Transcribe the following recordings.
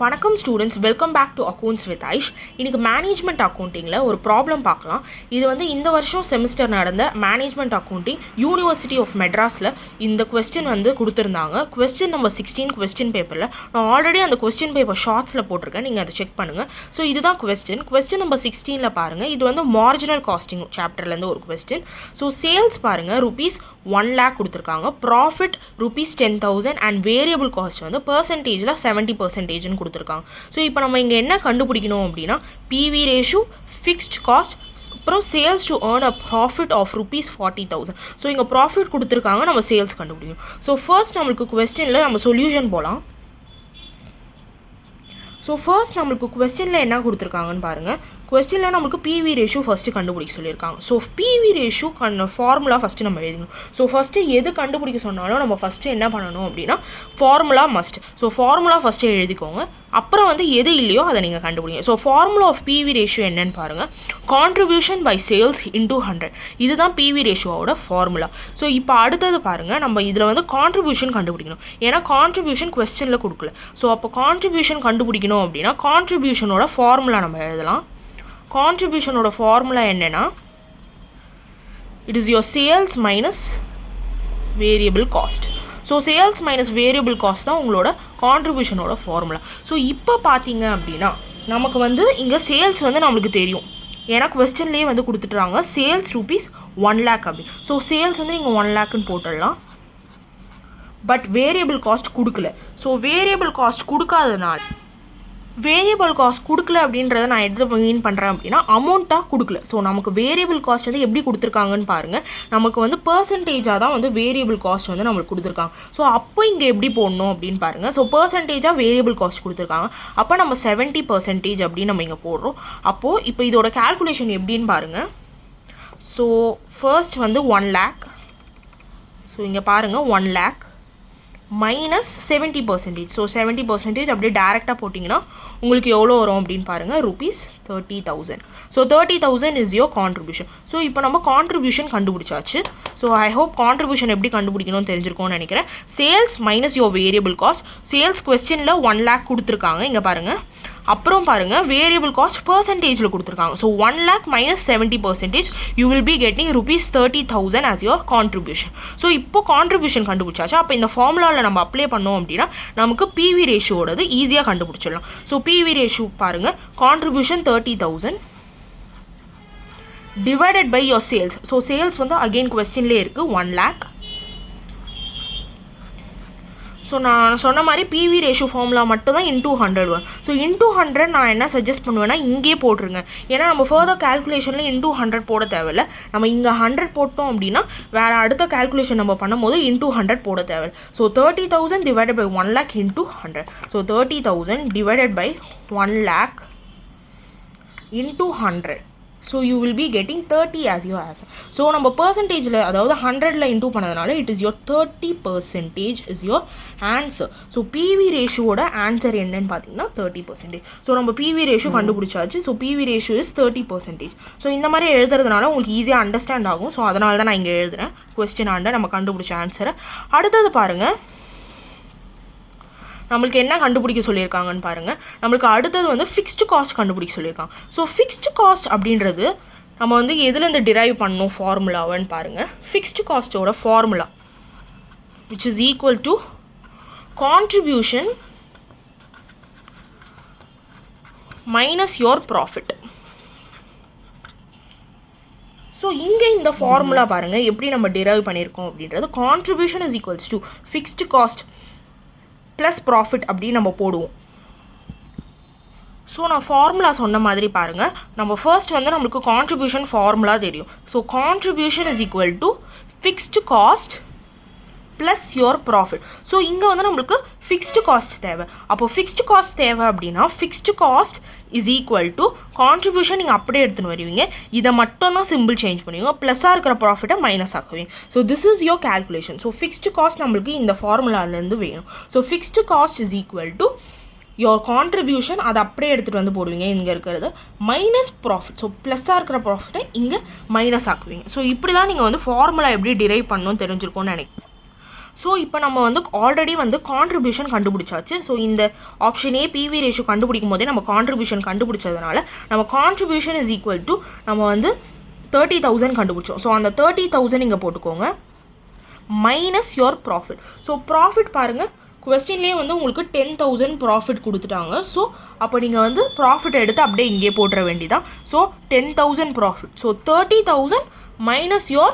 வணக்கம் students, welcome back to accounts with Aish. இன்றைக்கி management அக்கௌண்டிங்கில் ஒரு ப்ராப்ளம் பார்க்கலாம். இது வந்து இந்த வருஷம் செமிஸ்டர் நடந்த மேனேஜ்மெண்ட் அக்கௌண்டிங் யூனிவர்சிட்டி ஆஃப் மெட்ராஸில் இந்த கொஸ்டின் வந்து கொடுத்துருந்தாங்க. கொஸ்டின் நம்பர் 16 கொஸ்டின் பேப்பரில் நான் ஆல்ரெடி அந்த கொஸ்டின் பேப்பர் ஷார்ட்ஸில் போட்டிருக்கேன், நீங்கள் அதை செக் பண்ணுங்கள். ஸோ இதுதான் கொஸ்டின் நம்பர் 16 பாருங்கள். இது வந்து மார்ஜினல் காஸ்டிங் சாப்டர்லேருந்து ஒரு கொஸ்டின். ஸோ சேல்ஸ் பாருங்கள், ₹1 lakh கொடுத்துருக்காங்க. ப்ராஃபிட் ₹10,000 அண்ட் வேரியபிள் காஸ்ட் வந்து பர்சன்டேஜில் 70% கொடுத்துருக்காங்க. ஸோ இப்போ நம்ம இங்கே என்ன கண்டுபிடிக்கணும் அப்படின்னா பிவி ரேஷியோ, ஃபிக்ஸ்ட் காஸ்ட், அப்புறம் sales to earn a profit of ₹40,000. So இங்கே ப்ராஃபிட் கொடுத்துருக்காங்க, நம்ம சேல்ஸ் கண்டுபிடிக்கணும். ஸோ ஃபர்ஸ்ட் நம்மளுக்கு கொஸ்டினில் நம்ம சொல்யூஷன் போகலாம். ஸோ ஃபர்ஸ்ட் நம்மளுக்கு கொஸ்டினில் என்ன கொடுத்துருக்காங்கன்னு பாருங்கள். கொஸ்டினில் நம்மளுக்கு பிவி ரேஷியோ ஃபஸ்ட்டு கண்டுபிடிக்க சொல்லியிருக்காங்க. So PV ratio formula first நம்ம எழுதிக்கணும். ஸோ ஃபஸ்ட்டு எது கண்டுபிடிக்க சொன்னாலும் நம்ம ஃபஸ்ட்டு என்ன பண்ணணும் அப்படின்னா formula must. So formula first எழுதிக்கோங்க, அப்புறம் வந்து எது இல்லையோ அதை நீங்கள் கண்டுபிடிங்க. So formula of PV ratio என்னன்னு பாருங்கள். Contribution by sales into 100. இதுதான் பிவி ரேஷியோவோட ஃபார்முலா. ஸோ இப்போ அடுத்தது பாருங்கள், நம்ம இதில் வந்து கான்ட்ரிபியூஷன் கண்டுபிடிக்கணும். ஏன்னா கான்ட்ரிபியூஷன் கொஸ்டினில் கொடுக்கல. ஸோ அப்போ கான்ட்ரிபியூஷன் கண்டுபிடிக்கணும் அப்படின்னா கான்ட்ரிபியூஷனோட ஃபார்முலா நம்ம எழுதலாம். கான்ட்ரிபியூஷனோட ஃபார்முலா என்னென்னா, it is your sales minus variable cost. So sales minus variable cost தான் உங்களோட கான்ட்ரிபியூஷனோட ஃபார்முலா. ஸோ இப்போ பார்த்தீங்க அப்படின்னா நமக்கு வந்து இங்கே சேல்ஸ் வந்து நம்மளுக்கு தெரியும், ஏன்னா கொஸ்டின்லேயே வந்து கொடுத்துட்றாங்க சேல்ஸ் ₹1 lakh அப்படி. ஸோ சேல்ஸ் வந்து நீங்கள் 1 lakhன்னு போட்டுடலாம். பட் வேரியபிள் காஸ்ட் கொடுக்கல. ஸோ வேரியபிள் காஸ்ட் கொடுக்காதனால வேரியபிள் காஸ்ட் கொடுக்கல அப்படின்றத நான் எது மீன் பண்ணுறேன் அப்படின்னா அமௌண்ட்டாக கொடுக்கல. ஸோ நமக்கு வேரியபிள் காஸ்ட் வந்து எப்படி கொடுத்துருக்காங்கன்னு பாருங்கள். நமக்கு வந்து பர்சன்டேஜாக தான் வந்து வேரியபிள் காஸ்ட் வந்து நம்மளுக்கு கொடுத்துருக்காங்க. ஸோ அப்போ இங்கே எப்படி போடணும் அப்படின்னு பாருங்கள். ஸோ பர்சன்டேஜாக வேரியபிள் காஸ்ட் கொடுத்துருக்காங்க, அப்போ நம்ம 70% அப்படின்னு நம்ம இங்கே போடுறோம். அப்போது இப்போ இதோட கால்குலேஷன் எப்படின்னு பாருங்கள். ஸோ ஃபர்ஸ்ட் வந்து 1 lakh. ஸோ இங்கே பாருங்கள் 1 lakh மைனஸ் 70%. ஸோ 70% அப்படியே டேரெக்டாக போட்டிங்கன்னா உங்களுக்கு எவ்வளோ வரும் அப்படின்னு பாருங்கள், ₹30,000. So 30,000 is your contribution. So இப்போ நம்ம கான்ட்ரிபியூஷன் கண்டுபிடிச்சாச்சு. ஸோ ஐ ஹோப் கான்ட்ரிபியூஷன் எப்படி கண்டுபிடிக்கணும்னு தெரிஞ்சிருக்கோன்னு நினைக்கிறேன். Sales minus your variable cost. Sales கொஸ்டினில் 1 lakh கொடுத்துருக்காங்க, இங்கே பாருங்கள். அப்புறம் பாருங்கள் வேரியபிள் காஸ்ட் பர்சன்டேஜில் கொடுத்துருக்காங்க. So 1 lakh minus 70% you will be getting ₹30,000 as your contribution. So இப்போ கான்ட்ரிபியூஷன் கண்டுபிடிச்சாச்சு. அப்போ இந்த ஃபார்முலாவில் நம்ம அப்ளை பண்ணோம் அப்படின்னா நமக்கு பிவி ரேஷியோடது ஈஸியாக கண்டுபிடிச்சிடலாம். ஸோ பிவி ரேஷியோ பாருங்கள், contribution 30,000 divided by your sales. So sales வந்து அகெயின் கொஸ்டின்லேயே இருக்குது 1 lakh. ஸோ நான் சொன்ன மாதிரி பிவி ரேஷியோ ஃபார்முலா மட்டும் தான் இன்டூ 100 வரும். ஸோ இன்டூ 100 நான் என்ன சஜஸ்ட் பண்ணுவேன்னா இங்கே போட்டுருங்க. ஏன்னா நம்ம ஃபர்தர் கேல்குலேஷனில் இன்டூ 100 போட தேவையில்லை. நம்ம இங்கே 100 போட்டோம் அப்படின்னா வேறு அடுத்த கேல்குலேஷன் நம்ம பண்ணும்போது இன்டூ 100 போட தேவையில்லை. So 30,000 divided by 1 lakh into 100. So 30,000 divided by 1 lakh into 100. So you will be getting 30 as your answer. So நம்ம பர்சன்டேஜில் அதாவது 100ல் இன்டூ பண்ணதுனால it is your 30% is your answer. So PV ரேஷியோட ஆன்சர் என்னன்னு பார்த்தீங்கன்னா 30%. ஸோ நம்ம பிவி ரேஷியோ கண்டுபிடிச்சாச்சு. So PV ratio is 30%. So இந்த மாதிரி எழுதுறதுனால உங்களுக்கு ஈஸியாக அண்டர்ஸ்டாண்ட் ஆகும். ஸோ அதனால தான் நான் இங்கே எழுதுகிறேன் கொஸ்டின் ஆண்ட நம்ம கண்டுபிடிச்ச ஆன்சரை. அடுத்தது பாருங்கள், நம்மளுக்கு என்ன கண்டுபிடிக்க சொல்லியிருக்காங்கன்னு பாருங்கள். நம்மளுக்கு அடுத்தது வந்து ஃபிக்ஸ்டு காஸ்ட் கண்டுபிடிக்க சொல்லியிருக்காங்க. ஸோ ஃபிக்ஸ்டு காஸ்ட் அப்படின்றது நம்ம வந்து எதுலேருந்து டிரைவ் பண்ணணும் ஃபார்முலாவன்னு பாருங்கள். ஃபிக்ஸ்டு காஸ்ட்டோட formula which is equal to contribution minus your profit. So இங்கே இந்த ஃபார்முலா பாருங்கள் எப்படி நம்ம டிரைவ் பண்ணியிருக்கோம் அப்படின்றது. Contribution is equals to fixed cost plus profit அப்படின்னு நம்ம போடுவோம். ஸோ நான் ஃபார்முலா சொன்ன மாதிரி பாருங்கள், நம்ம ஃபர்ஸ்ட் வந்து நம்மளுக்கு கான்ட்ரிபியூஷன் ஃபார்முலா தெரியும். So contribution is equal to fixed cost plus your profit. So இங்கே வந்து நம்மளுக்கு ஃபிக்ஸ்டு காஸ்ட் தேவை. அப்போது ஃபிக்ஸ்டு காஸ்ட் தேவை அப்படின்னா fixed cost is equal to contribution நீங்கள் அப்படியே எடுத்துன்னு வருவீங்க, இதை மட்டும் தான் சிம்பிள் சேஞ்ச் பண்ணுவீங்க, ப்ளஸ்ஸாக இருக்கிற ப்ராஃபிட்டை மைனஸ் ஆக்குவீங்க. So this is your calculation. So fixed cost நம்மளுக்கு இந்த ஃபார்முலாலேருந்து வேணும். So fixed cost is equal to your contribution, அதை அப்படியே எடுத்துகிட்டு வந்து போடுவீங்க இங்கே இருக்கிறது, மைனஸ் ப்ராஃபிட். ஸோ ப்ளஸ்ஸாக இருக்கிற ப்ராஃபிட்டை இங்கே மைனஸ் ஆக்குவீங்க. ஸோ இப்படி தான் நீங்கள் வந்து ஃபார்முலா எப்படி டிரைவ் பண்ணணும்னு தெரிஞ்சிருக்கோன்னு நினைக்கிறேன். ஸோ இப்போ நம்ம வந்து ஆல்ரெடி வந்து கான்ட்ரிபியூஷன் கண்டுபிடிச்சாச்சு. ஸோ இந்த ஆப்ஷன் ஏ பிவி ரேஷியோ கண்டுபிடிக்கும் போதே நம்ம கான்ட்ரிபியூஷன் கண்டுபிடிச்சதுனால நம்ம கான்ட்ரிபியூஷன் இஸ் ஈக்குவல் டு நம்ம வந்து 30,000 கண்டுபிடிச்சோம். ஸோ அந்த 30,000 இங்கே போட்டுக்கோங்க minus your profit. So profit பாருங்கள், கொஸ்டின்லேயே வந்து உங்களுக்கு 10,000 ப்ராஃபிட் கொடுத்துட்டாங்க. ஸோ அப்போ நீங்கள் வந்து ப்ராஃபிட் எடுத்து அப்படியே இங்கே போட்டுற வேண்டியதான். So 10,000 profit. So 30,000 minus your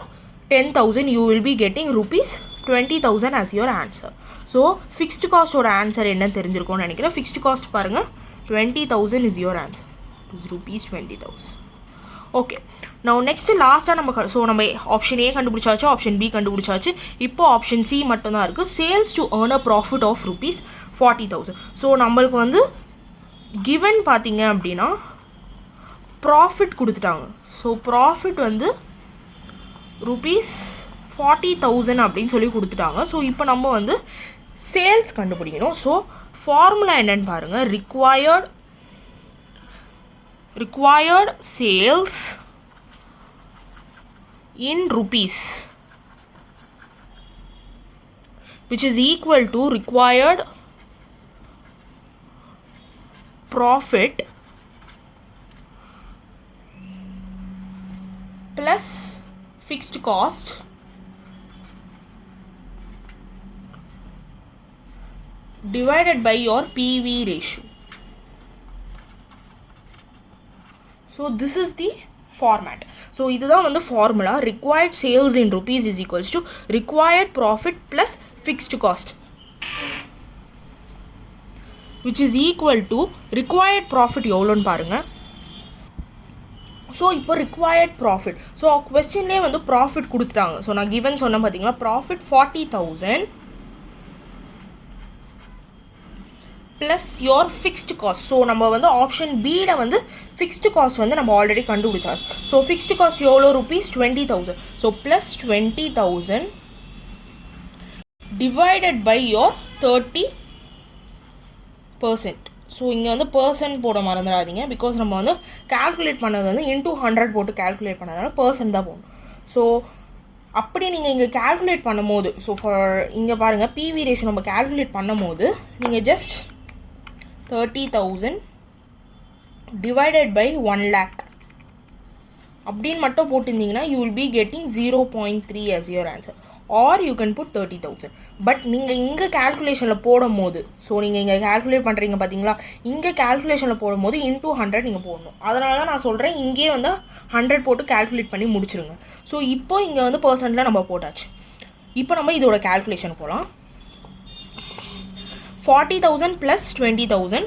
10,000 you will be getting rupees 20,000 as your answer. So fixed cost ஓட ஆன்சர் என்ன தெரிஞ்சிருக்கும்னு நினைக்கிறேன். ஃபிக்ஸ்ட் காஸ்ட் பாருங்கள் 20,000 is your answer, is rupees 20,000. Okay, now next லாஸ்ட்டாக நம்ம ஆப்ஷன் ஏ கண்டுபிடிச்சாச்சு, ஆப்ஷன் பி கண்டுபிடிச்சாச்சு. இப்போ ஆப்ஷன் சி மட்டும்தான் இருக்குது. Sales to earn a profit of rupees 40,000. So நம்மளுக்கு வந்து given பார்த்தீங்க அப்படின்னா ப்ராஃபிட் கொடுத்துட்டாங்க. ஸோ ப்ராஃபிட் வந்து rupees 40,000 அப்படின்னு சொல்லி கொடுத்துட்டாங்க. ஸோ இப்போ நம்ம வந்து சேல்ஸ் கண்டுபிடிக்கணும். ஸோ ஃபார்முலா என்னன்னு பாருங்கள். required sales in rupees which is equal to required profit plus fixed cost divided by your PV ratio. So this is the format. So இதுதான் வந்து formula. Required sales in rupees is equals to required profit plus fixed cost which is equal to required profit எவ்வளோன்னு பாருங்க. So இப்போ required profit. So கொஸ்டின்லேயே வந்து profit கொடுத்துட்டாங்க. So நான் given சொன்னேன் பார்த்தீங்களா, profit 40,000 plus your fixed cost. So நம்ம வந்து ஆப்ஷன் பியில் வந்து ஃபிக்ஸ்டு காஸ்ட் வந்து நம்ம ஆல்ரெடி கண்டுபிடிச்சாச்சு. ஸோ ஃபிக்ஸ்டு காஸ்ட் எவ்வளோ rupees 20,000. So plus 20,000 divided by your 30%. So இங்கே வந்து பர்சன்ட் போட மறந்துடாதீங்க. பிகாஸ் நம்ம வந்து கால்குலேட் பண்ணது வந்து இன்டூ 100 போட்டு கால்குலேட் பண்ணதுனால பர்சன்ட் தான் போகணும். ஸோ அப்படி நீங்கள் இங்கே கால்குலேட் பண்ணும் போது, ஸோ ஃபார் இங்கே பாருங்கள் பிவி ரேஷியோ நம்ம கால்குலேட் பண்ணும் போது நீங்கள் ஜஸ்ட் 30,000 டிவைடட் பை 1 lakh அப்படின்னு மட்டும் போட்டிருந்தீங்கன்னா you will be getting 0.3 as your answer. Or you can put 30,000. But நீங்கள் இங்கே கேல்குலேஷனில் போடும் போது, ஸோ நீங்கள் இங்கே கேல்குலேட் பண்ணுறீங்க பார்த்தீங்களா, இங்கே கேல்குலேஷனில் போடும் போது இன்டூ 100 நீங்கள் போடணும். அதனால தான் நான் சொல்கிறேன் இங்கேயே வந்து 100 போட்டு கேல்குலேட் பண்ணி முடிச்சிருங்க. ஸோ இப்போ இங்கே வந்து பர்சன்ட்டில் நம்ம போட்டாச்சு. இப்போ நம்ம இதோட கேல்குலேஷன் போகலாம். 40,000 plus 20,000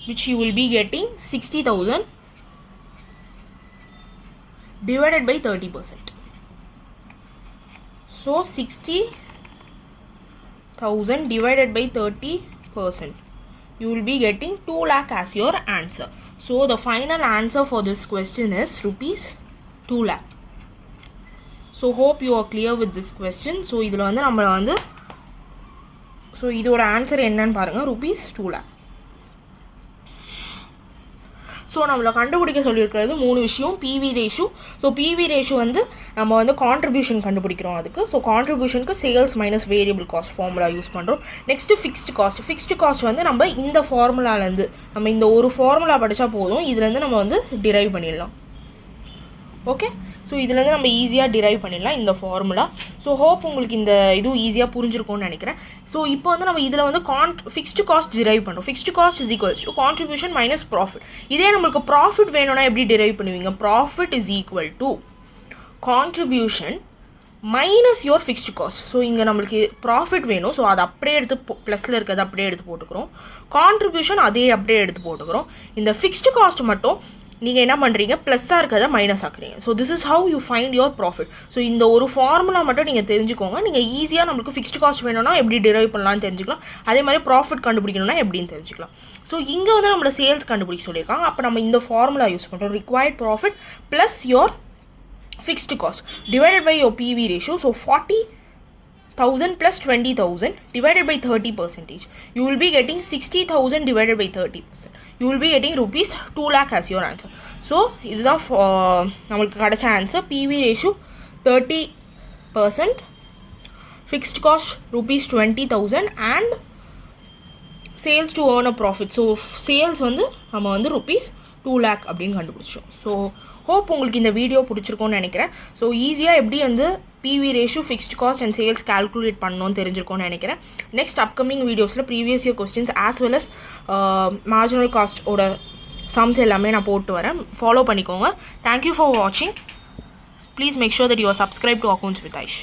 which you will be getting 60,000 divided by 30%. So 60,000 divided by 30%. You will be getting 2 lakh as your answer. So the final answer for this question is rupees 2 lakh. So hope you are clear with this question. So இதில் வந்து நம்ம வந்து so இதோட answer என்னன்னு பாருங்கள், rupees 2 lakh. So நம்மளை கண்டுபிடிக்க சொல்லியிருக்கிறது 3 விஷயம். PV ratio. So PV ratio வந்து நம்ம வந்து கான்ட்ரிபியூஷன் கண்டுபிடிக்கிறோம் அதுக்கு. ஸோ கான்ட்ரிபியூஷனுக்கு sales minus variable cost formula use பண்ணுறோம். Next fixed cost. Fixed cost வந்து நம்ம இந்த ஃபார்முலாலேருந்து நம்ம இந்த ஒரு ஃபார்முலா படித்தா போதும், இதுலேருந்து நம்ம வந்து டிரைவ் பண்ணிடலாம். ஓகே, ஸோ இதுலேருந்து நம்ம ஈஸியாக டிரைவ் பண்ணிடலாம் இந்த ஃபார்முலா. ஸோ ஹோப் உங்களுக்கு இந்த இதுவும் ஈஸியாக புரிஞ்சிருக்கும்னு நினைக்கிறேன். ஸோ இப்போ வந்து நம்ம இதில் வந்து ஃபிக்ஸ்டு காஸ்ட் டிரைவ் பண்ணுறோம். Fixed cost is equals to contribution minus profit. இதே நம்மளுக்கு ப்ராஃபிட் வேணும்னா எப்படி டிரைவ் பண்ணுவீங்க? Profit is equal to contribution minus your fixed cost. So இங்கே நம்மளுக்கு ப்ராஃபிட் வேணும், ஸோ அதை அப்படியே எடுத்து ப்ளஸில் இருக்கிறது அப்படியே எடுத்து போட்டுக்கிறோம். கான்ட்ரிபியூஷன் அதே அப்படியே எடுத்து போட்டுக்கிறோம். இந்த ஃபிக்ஸ்டு காஸ்ட் மட்டும் நீங்கள் என்ன பண்ணுறீங்க, ப்ளஸ்ஸாக இருக்கிறத மைனஸ் ஆக்குறீங்க. So this is how you find your profit. So இந்த ஒரு ஃபார்முலா மட்டும் நீங்கள் தெரிஞ்சுக்கோங்க. நீங்கள் ஈஸியாக நம்மளுக்கு ஃபிக்ஸ்டு காஸ்ட் வேணும்னா எப்படி டிரைவ் பண்ணலாம்னு தெரிஞ்சுக்கலாம். அதே மாதிரி ப்ராஃபிட் கண்டுபிடிக்கணும்னா எப்படின்னு தெரிஞ்சுக்கலாம். ஸோ இங்கே வந்து நம்மளோட சேல்ஸ் கண்டுபிடிக்க சொல்லியிருக்காங்க. அப்போ நம்ம இந்த ஃபார்முலா யூஸ் பண்ணுறோம். Required profit plus your fixed cost divided by your PV ratio. So 40,000 plus 20,000 divided by 30%. You will be getting 60,000 divided by 30%. You will be getting rupees 2 lakh as your answer. So this is the answer. PV ratio 30%. Fixed cost ₹20,000 and sales to earn a profit. So sales வந்து நம்ம வந்து ₹2 lakh அப்படின்னு கண்டுபிடிச்சோம். So hope உங்களுக்கு இந்த video பிடிச்சிருக்கோன்னு நினைக்கிறேன். So ஈஸியாக எப்படி வந்து PV ratio, fixed cost and sales calculate பண்ணணும்னு தெரிஞ்சிருக்கோன்னு நினைக்கிறேன். நெக்ஸ்ட் அப்கமிங் வீடியோஸில் previous year questions as well as marginal காஸ்ட்டோட சம்ஸ் எல்லாமே நான் போட்டு வரேன். ஃபாலோ பண்ணிக்கோங்க. தேங்க்யூ ஃபார் வாட்சிங். Please make sure that you are subscribe to accounts with Aish.